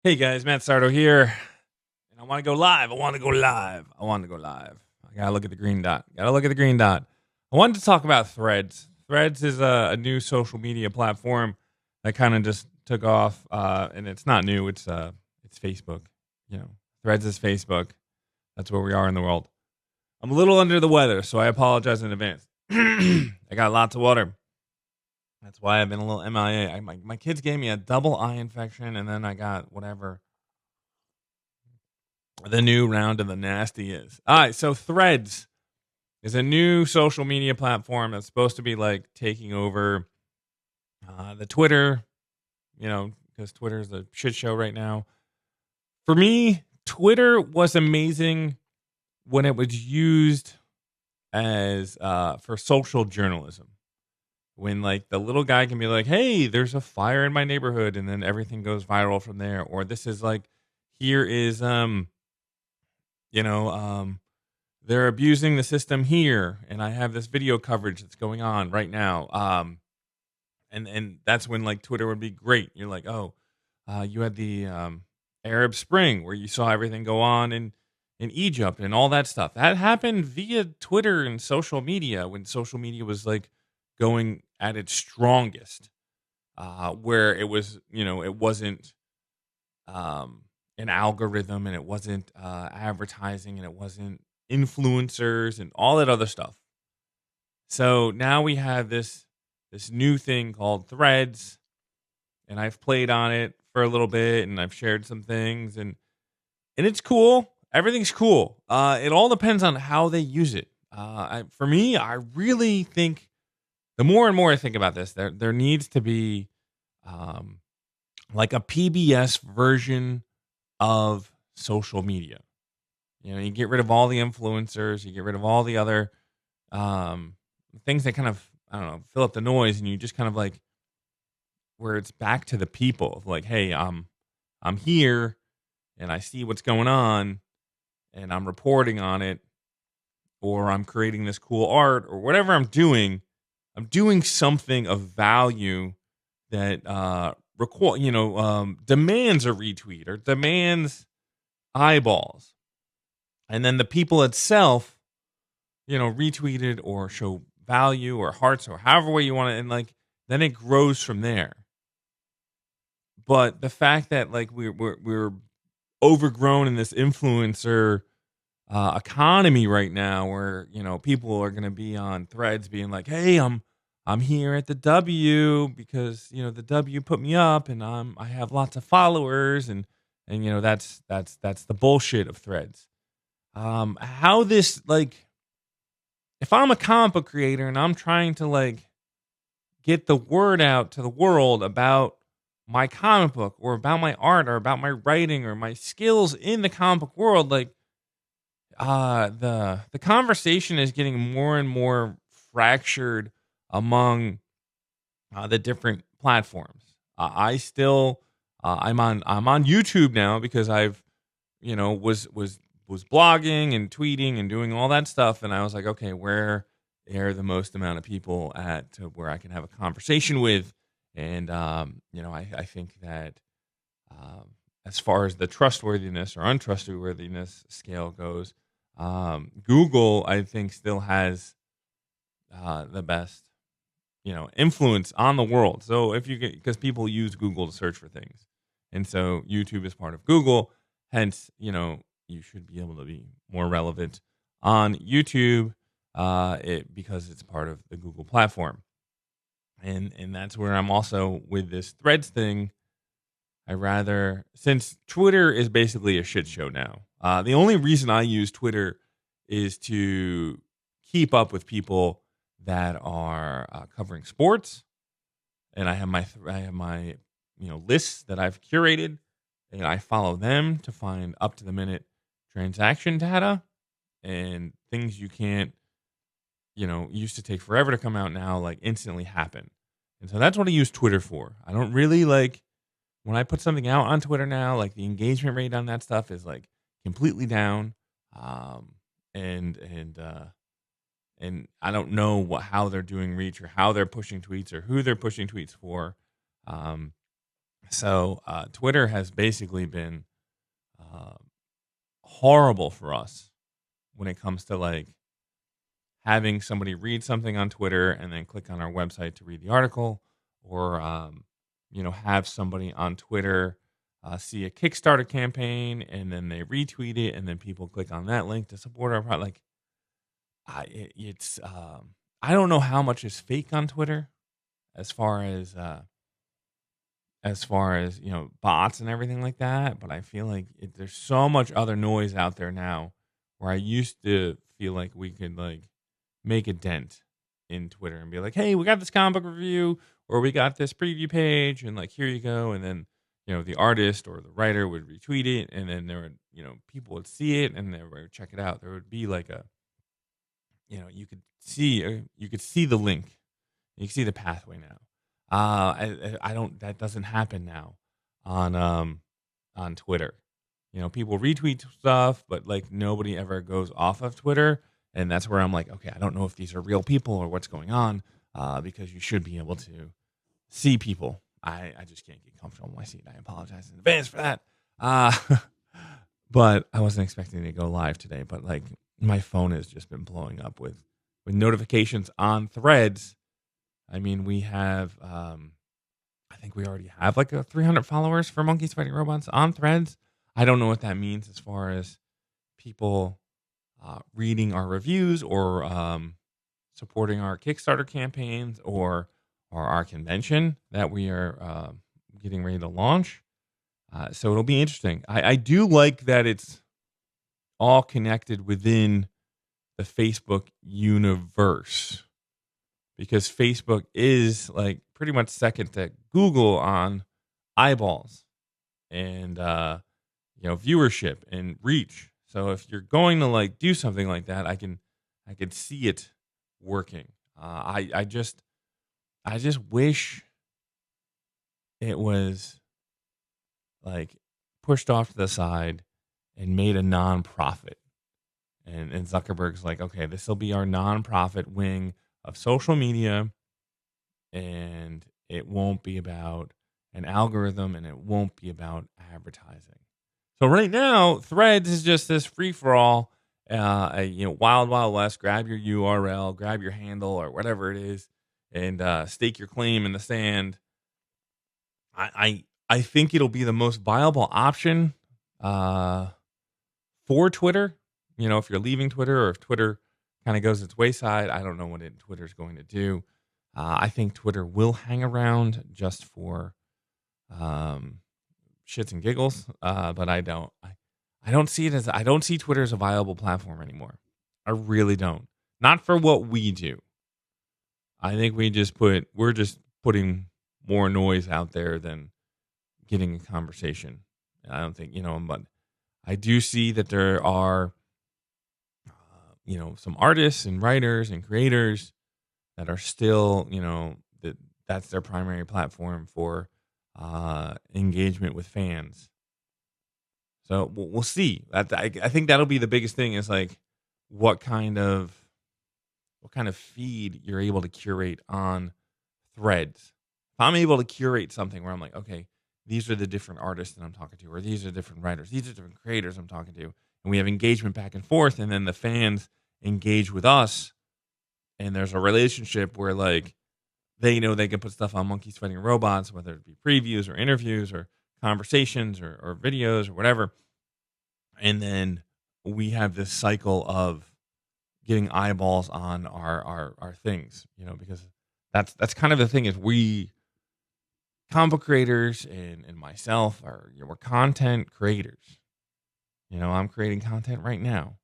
Hey guys, Matt Sardo here, and I want to go live. I want to go live. I want to go live. I gotta look at the green dot. Gotta look at the green dot. I wanted to talk about Threads. Threads is a new social media platform that kind of just took off, and it's not new. It's Facebook. You know, Threads is Facebook. That's where we are in the world. I'm a little under the weather, so I apologize in advance. I got lots of water. That's why I've been a little MIA. My kids gave me a double eye infection, and then I got whatever the new round of the nasty is. All right, so Threads is a new social media platform that's supposed to be like taking over the Twitter, because Twitter is a shit show right now. For me, Twitter was amazing when it was used as for social journalism. When like the little guy can be like, "Hey, there's a fire in my neighborhood," and then everything goes viral from there. Or this is like, here is you know, they're abusing the system here, and I have this video coverage that's going on right now. And that's when like Twitter would be great. You're like, oh, you had the Arab Spring where you saw everything go on in Egypt and all that stuff. That happened via Twitter and social media when social media was like going at its strongest, where it was, it wasn't an algorithm, and it wasn't advertising, and it wasn't influencers and all that other stuff. So now we have this new thing called Threads, and I've played on it for a little bit, and I've shared some things, and it's cool. Everything's cool. It all depends on how they use it. For me, I really think the more and more I think about this, there needs to be um, like a PBS version of social media. You get rid of all the influencers, you get rid of all the other um, things that kind of, I don't know, fill up the noise, and you just kind of like where it's back to the people of like, hey, I'm here and I see what's going on and I'm reporting on it, or I'm creating this cool art, or whatever I'm doing. I'm doing something of value that demands a retweet or demands eyeballs, and then the people itself, retweet it or show value or hearts or however way you want it, and like then it grows from there. But the fact that like we're overgrown in this influencer economy right now, where people are going to be on Threads being like, "Hey, I'm here at the W because the W put me up, and I have lots of followers," and that's the bullshit of Threads. How this like if I'm a comic book creator and I'm trying to like get the word out to the world about my comic book or about my art or about my writing or my skills in the comic book world, like the conversation is getting more and more fractured among the different platforms. I still I'm on YouTube now because I've was blogging and tweeting and doing all that stuff, and I was like, okay, where are the most amount of people at to where I can have a conversation with, and I think that um, as far as the trustworthiness or untrustworthiness scale goes, Google I think still has the best influence on the world. So if you get, because people use Google to search for things, and so YouTube is part of Google, hence you should be able to be more relevant on YouTube, because it's part of the Google platform, and that's where I'm also with this Threads thing. I rather, since Twitter is basically a shit show now. The only reason I use Twitter is to keep up with people that are covering sports, and I have my lists that I've curated, and I follow them to find up to the minute transaction data and things you can't used to take forever to come out, now like instantly happen. And so that's what I use Twitter for. I don't really like when I put something out on Twitter now, like the engagement rate on that stuff is like completely down. Um, and I don't know how they're doing reach or how they're pushing tweets or who they're pushing tweets for. Um, So Twitter has basically been uh, horrible for us when it comes to like having somebody read something on Twitter and then click on our website to read the article, or have somebody on Twitter see a Kickstarter campaign and then they retweet it, and then people click on that link to support our product. Like, it's I don't know how much is fake on Twitter as far as bots and everything like that, but I feel like there's so much other noise out there now, where I used to feel like we could like make a dent in Twitter and be like, hey, we got this comic book review, or we got this preview page, and like, here you go. And then, the artist or the writer would retweet it, and then there would, people would see it and they would check it out. There would be like a, you could see the link, you can see the pathway now. I don't, that doesn't happen now on, on Twitter. People retweet stuff, but like nobody ever goes off of Twitter. And that's where I'm like, okay, I don't know if these are real people or what's going on, because you should be able to see people. I just can't get comfortable in my seat. I apologize in advance for that. Uh, but I wasn't expecting to go live today. But like, my phone has just been blowing up with notifications on Threads. I mean, we have, I think we already have like a 300 followers for Monkeys Fighting Robots on Threads. I don't know what that means as far as people reading our reviews, or supporting our Kickstarter campaigns, or our convention that we are getting ready to launch. So it'll be interesting. I do like that it's all connected within the Facebook universe, because Facebook is like pretty much second to Google on eyeballs and viewership and reach. So if you're going to like do something like that, I could see it working. I just wish it was like pushed off to the side and made a nonprofit. And Zuckerberg's like, okay, this will be our nonprofit wing of social media, and it won't be about an algorithm, and it won't be about advertising. So right now, Threads is just this free for all, wild, wild west. Grab your URL, grab your handle, or whatever it is, and stake your claim in the sand. I think it'll be the most viable option for Twitter. If you're leaving Twitter, or if Twitter kind of goes its wayside, I don't know what Twitter's going to do. I think Twitter will hang around just for shits and giggles, but I don't see it as, I don't see Twitter as a viable platform anymore. I really don't. Not for what we do. I think we're just putting more noise out there than getting a conversation. I don't think, but I do see that there are, some artists and writers and creators that are still, that's their primary platform for engagement with fans. So we'll see. I think that'll be the biggest thing, is like what kind of feed you're able to curate on Threads. If I'm able to curate something where I'm like, okay, these are the different artists that I'm talking to, or these are different writers, these are different creators I'm talking to, and we have engagement back and forth, and then the fans engage with us, and there's a relationship where like they know they can put stuff on Monkeys Fighting Robots, whether it be previews or interviews or conversations or videos or whatever. And then we have this cycle of getting eyeballs on our things, because that's kind of the thing, is we comic book creators and myself are, we're content creators. I'm creating content right now,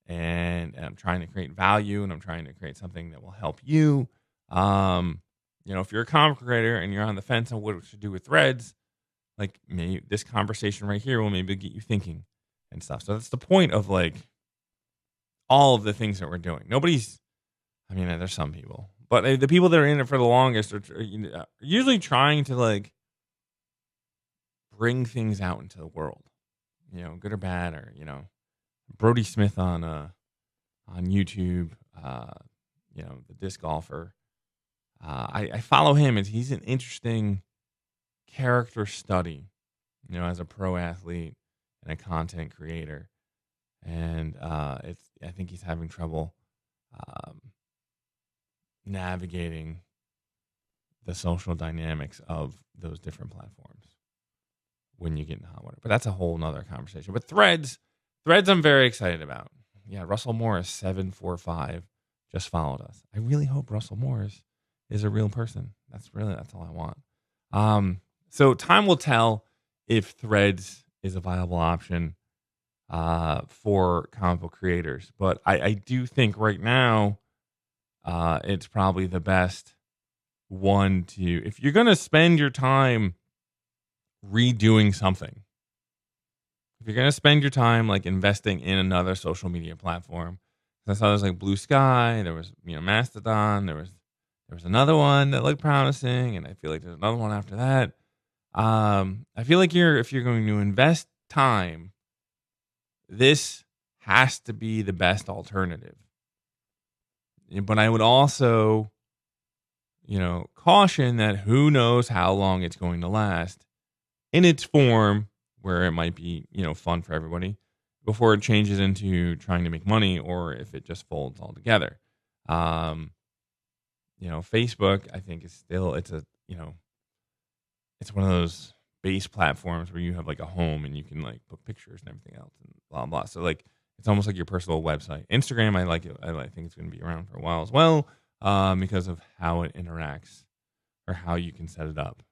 and I'm trying to create value, and I'm trying to create something that will help you. If you're a comic creator and you're on the fence on what to do with Threads, like maybe this conversation right here will maybe get you thinking and stuff. So that's the point of like all of the things that we're doing. There's some people, but the people that are in it for the longest are usually trying to like bring things out into the world, good or bad, or, Brody Smith on YouTube, the disc golfer. I follow him, and he's an interesting character study, as a pro athlete and a content creator, and I think he's having trouble um, navigating the social dynamics of those different platforms when you get in hot water. But that's a whole nother conversation. But Threads, I'm very excited about. Yeah, Russell Morris 745 just followed us. I really hope Russell Morris is a real person. That's all I want. So time will tell if Threads is a viable option for comic book creators. But I do think right now it's probably the best one to, if you're going to spend your time redoing something, if you're going to spend your time like investing in another social media platform. I saw there's like Blue Sky, there was Mastodon, there was another one that looked promising, and I feel like there's another one after that. I feel like if you're going to invest time, this has to be the best alternative. But I would also, caution that who knows how long it's going to last in its form where it might be, fun for everybody before it changes into trying to make money, or if it just folds altogether. Facebook, I think, is still, it's one of those base platforms where you have like a home and you can like put pictures and everything else and blah blah. So like it's almost like your personal website. Instagram, I like it. I think it's going to be around for a while as well, because of how it interacts or how you can set it up.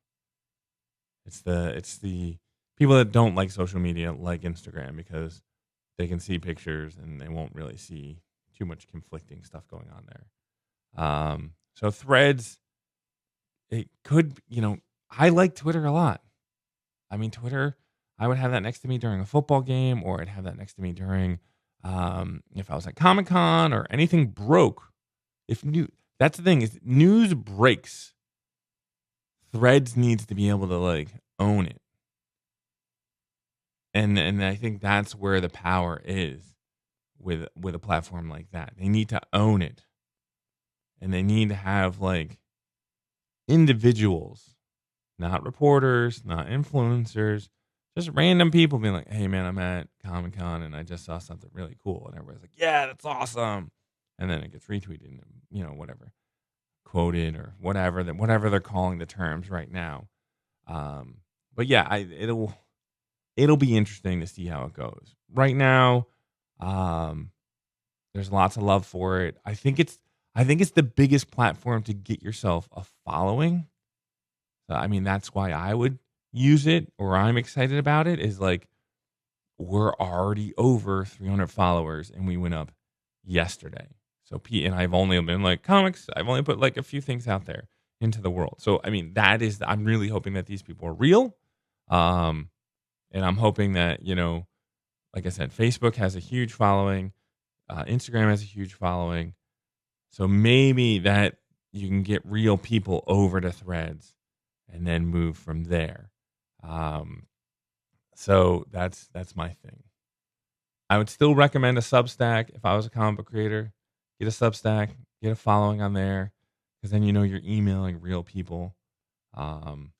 It's the people that don't like social media like Instagram because they can see pictures and they won't really see too much conflicting stuff going on there. So Threads, it could, I like Twitter a lot. I mean, Twitter, I would have that next to me during a football game, or I'd have that next to me during, if I was at Comic-Con or anything broke. That's the thing, is news breaks. Threads needs to be able to like own it. And I think that's where the power is with a platform like that. They need to own it. And they need to have like individuals, not reporters, not influencers, just random people being like, "Hey man, I'm at Comic-Con and I just saw something really cool." And everybody's like, "Yeah, that's awesome." And then it gets retweeted and, whatever, quoted or whatever they're calling the terms right now. But yeah, it'll be interesting to see how it goes. Right now, there's lots of love for it. I think it's the biggest platform to get yourself a following. So, I mean, that's why I would use it, or I'm excited about it, is like we're already over 300 followers and we went up yesterday. So Pete and I've only been like comics. I've only put like a few things out there into the world. So, I mean, I'm really hoping that these people are real. And I'm hoping that, like I said, Facebook has a huge following. Instagram has a huge following. So maybe that you can get real people over to Threads and then move from there. So that's my thing. I would still recommend a Substack if I was a comic book creator. Get a Substack, get a following on there, because then you're emailing real people, and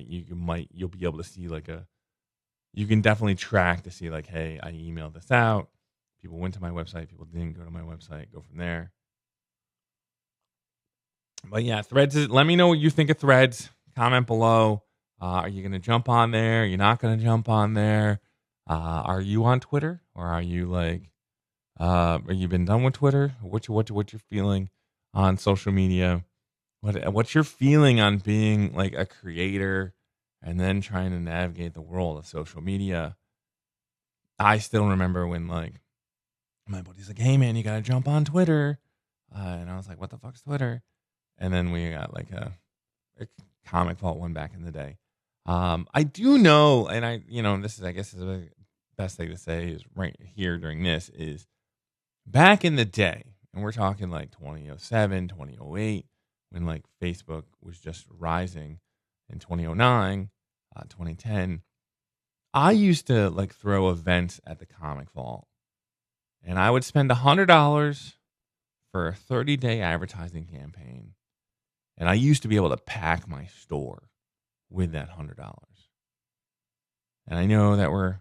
you'll be able to see you can definitely track to see like, hey, I emailed this out. People went to my website. People didn't go to my website. Go from there. But yeah, Threads. Let me know what you think of Threads. Comment below. Are you going to jump on there? Are you not going to jump on there? Are you on Twitter, or are you like, are you been done with Twitter? What's your feeling on social media? What's your feeling on being like a creator and then trying to navigate the world of social media? I still remember when like my buddy's like, "Hey man, you got to jump on Twitter," and I was like, "What the fuck's Twitter?" And then we got like a Comic Vault one back in the day. I do know, and this is, I guess, is the best thing to say is right here during this is back in the day, and we're talking like 2007, 2008, when like Facebook was just rising, in 2009, 2010. I used to like throw events at the Comic Vault, and I would spend $100 for a 30-day advertising campaign. And I used to be able to pack my store with that $100. And I know that we're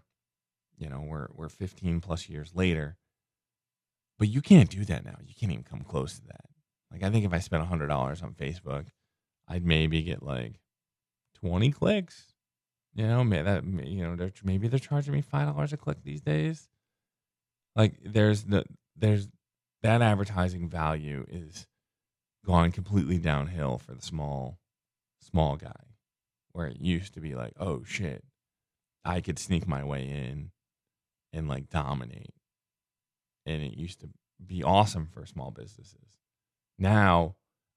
15 plus years later, but you can't do that now. You can't even come close to that. Like, I think if I spent $100 on Facebook, I'd maybe get like 20 clicks. Maybe they're charging me $5 a click these days. Like, there's that advertising value is gone completely downhill for the small guy, where it used to be like, oh shit, I could sneak my way in and like dominate, and it used to be awesome for small businesses. Now,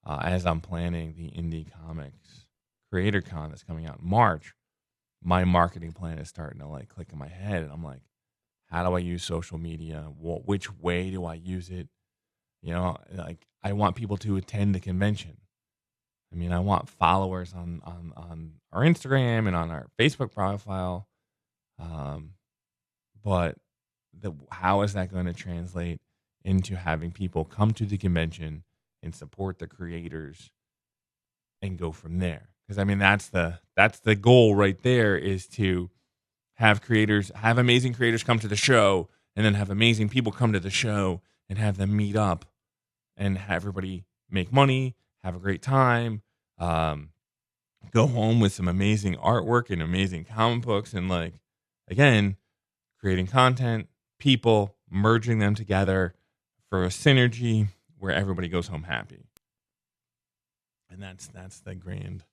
as I'm planning the Indie Comics Creator Con that's coming out in March, my marketing plan is starting to like click in my head, and I'm like, how do I use social media? Which way do I use it? Like, I want people to attend the convention. I mean, I want followers on our Instagram and on our Facebook profile. But how is that going to translate into having people come to the convention and support the creators and go from there? Because I mean, that's the goal right there, is to have amazing creators come to the show, and then have amazing people come to the show and have them meet up and have everybody make money, have a great time, go home with some amazing artwork and amazing comic books, and like, again, creating content, people, merging them together for a synergy where everybody goes home happy. And that's the grand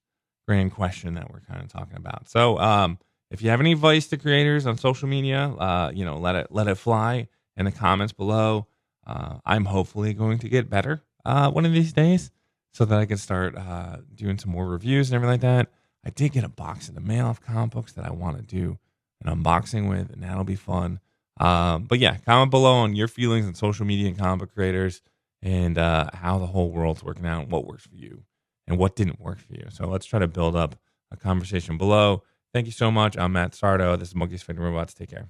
question that we're kind of talking about. So if you have any advice to creators on social media, let it fly in the comments below. I'm hopefully going to get better one of these days, so that I can start doing some more reviews and everything like that. I did get a box in the mail of comic books that I want to do an unboxing with, and that'll be fun. But yeah, comment below on your feelings on social media and comic book creators, and how the whole world's working out, and what works for you and what didn't work for you. So let's try to build up a conversation below. Thank you so much. I'm Matt Sardo. This is Monkey's Fighting Robots. Take care.